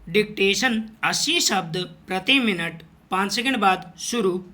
Dictation 80 शब्द प्रति minute. 5 second बाद शुरू।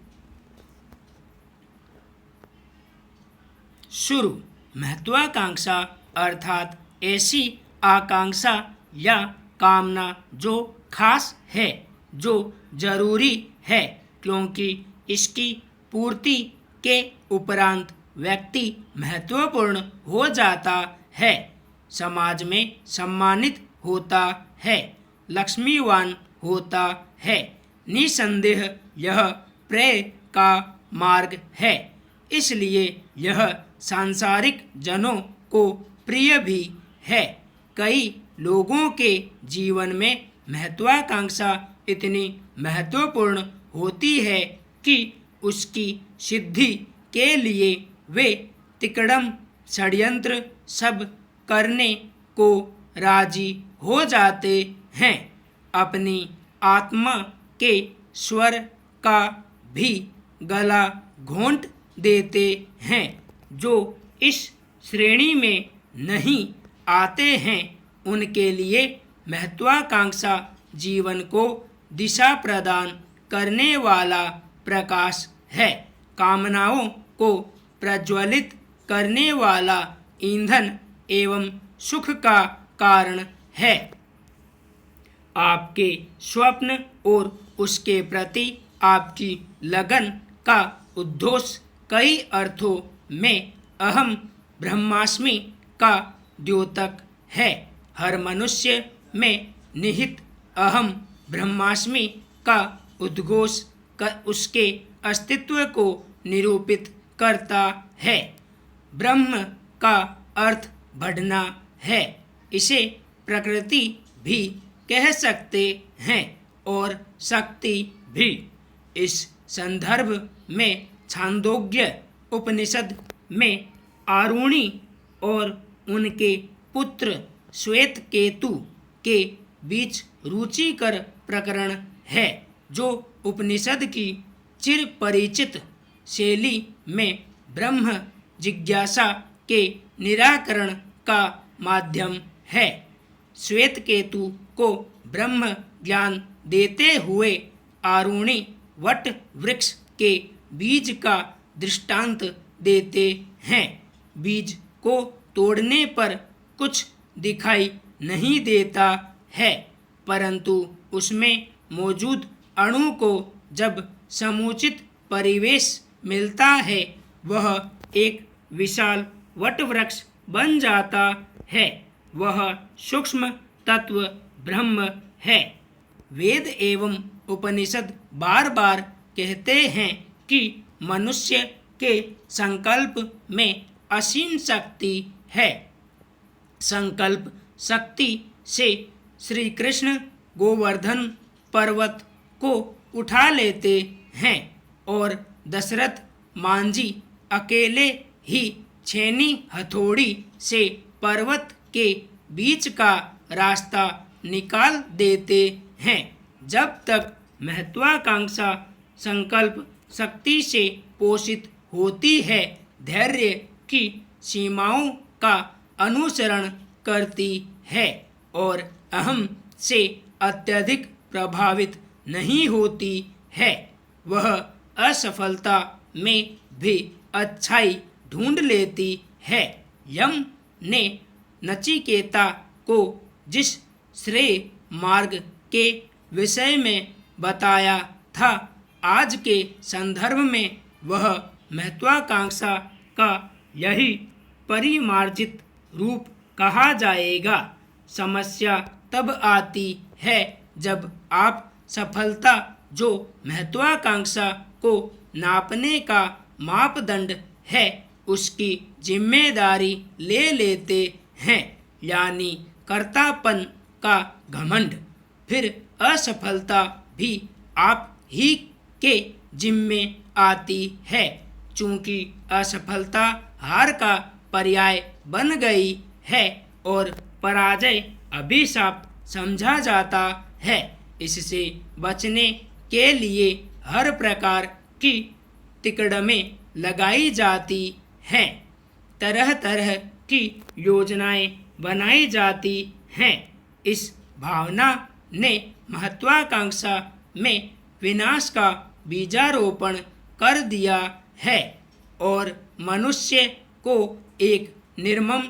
महत्वाकांक्षा अर्थात ऐसी आकांक्षा या कामना जो खास है, जो जरूरी है, क्योंकि इसकी पूर्ति के उपरांत व्यक्ति महत्वपूर्ण हो जाता है, समाज में सम्मानित होता है, लक्ष्मीवान होता है। निसंदेह यह प्रेय का मार्ग है, इसलिए यह सांसारिक जनों को प्रिय भी है। कई लोगों के जीवन में महत्वाकांक्षा इतनी महत्वपूर्ण होती है कि उसकी सिद्धि के लिए वे तिकड़म षड्यंत्र सब करने को राजी हो जाते हैं, अपनी आत्मा के स्वर का भी गला घोंट देते हैं। जो इस श्रेणी में नहीं आते हैं उनके लिए महत्वाकांक्षा जीवन को दिशा प्रदान करने वाला प्रकाश है, कामनाओं को प्रज्वलित करने वाला ईंधन एवं सुख का कारण है। आपके स्वप्न और उसके प्रति आपकी लगन का उद्घोष कई अर्थों में अहम ब्रह्मास्मि का द्योतक है। हर मनुष्य में निहित अहम ब्रह्मास्मि का उद्घोष उसके अस्तित्व को निरूपित करता है। ब्रह्म का अर्थ बढ़ना है, इसे प्रकृति भी कह सकते हैं और शक्ति भी। इस संदर्भ में छांदोग्य उपनिषद में आरुणि और उनके पुत्र श्वेतकेतु के बीच रुचिकर प्रकरण है, जो उपनिषद की चिर परिचित शैली में ब्रह्म जिज्ञासा के निराकरण का माध्यम है। श्वेतकेतु को ब्रह्म ज्ञान देते हुए आरुणि वट वृक्ष के बीज का दृष्टांत देते हैं। बीज को तोड़ने पर कुछ दिखाई नहीं देता है, परंतु उसमें मौजूद अणु को जब समुचित परिवेश मिलता है, वह एक विशाल वटवृक्ष बन जाता है। वह सूक्ष्म तत्व ब्रह्म है। वेद एवं उपनिषद बार बार कहते हैं कि मनुष्य के संकल्प में असीम शक्ति है। संकल्प शक्ति से श्री कृष्ण गोवर्धन पर्वत को उठा लेते हैं और दशरथ मांझी अकेले ही छेनी हथौड़ी से पर्वत के बीच का रास्ता निकाल देते हैं। जब तक महत्वाकांक्षा संकल्प शक्ति से पोषित होती है, धैर्य की सीमाओं का अनुसरण करती है और अहम से अत्यधिक प्रभावित नहीं होती है, वह असफलता में भी अच्छाई ढूंढ लेती है। यम ने नचिकेता को जिस श्रेय मार्ग के विषय में बताया था, आज के संदर्भ में वह महत्वाकांक्षा का यही परिमार्जित रूप कहा जाएगा। समस्या तब आती है जब आप सफलता, जो महत्वाकांक्षा को नापने का मापदंड है, उसकी जिम्मेदारी ले लेते हैं, यानी कर्तापन का घमंड। फिर असफलता भी आप ही के जिम्मे आती है, चूंकि असफलता हार का पर्याय बन गई है और पराजय अभिशाप समझा जाता है। इससे बचने के लिए हर प्रकार की तिकड़में लगाई जाती हैं, तरह तरह की योजनाएं बनाई जाती हैं। इस भावना ने महत्वाकांक्षा में विनाश का बीजारोपण कर दिया है और मनुष्य को एक निर्मम,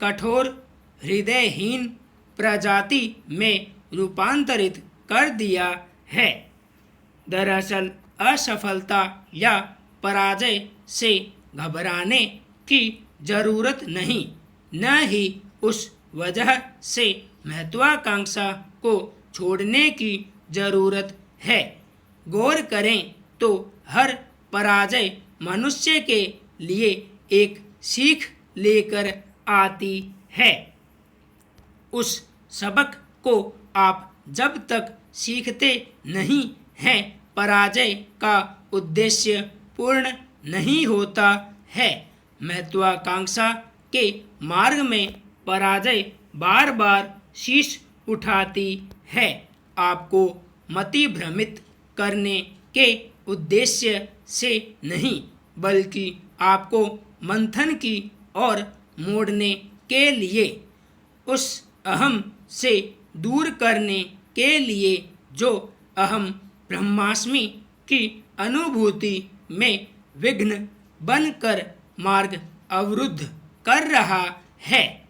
कठोर, हृदयहीन प्रजाति में रूपांतरित कर दिया है। दरअसल असफलता या पराजय से घबराने की जरूरत नहीं, न ही उस वजह से महत्वाकांक्षा को छोड़ने की जरूरत है। गौर करें तो हर पराजय मनुष्य के लिए एक सीख लेकर आती है। उस सबक को आप जब तक सीखते नहीं हैं, पराजय का उद्देश्य पूर्ण नहीं होता है। महत्वाकांक्षा के मार्ग में पराजय बार बार शीश उठाती है, आपको मतिभ्रमित करने के उद्देश्य से नहीं, बल्कि आपको मंथन की ओर मोड़ने के लिए, उस अहम से दूर करने के लिए जो अहम ब्रह्मास्मि की अनुभूति में विघ्न बनकर मार्ग अवरुद्ध कर रहा है।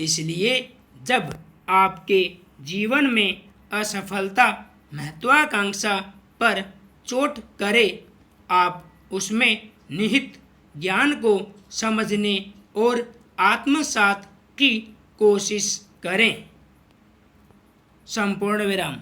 इसलिए जब आपके जीवन में असफलता महत्वाकांक्षा पर चोट करे, आप उसमें निहित ज्ञान को समझने और आत्मसात की कोशिश करें। संपूर्ण विराम।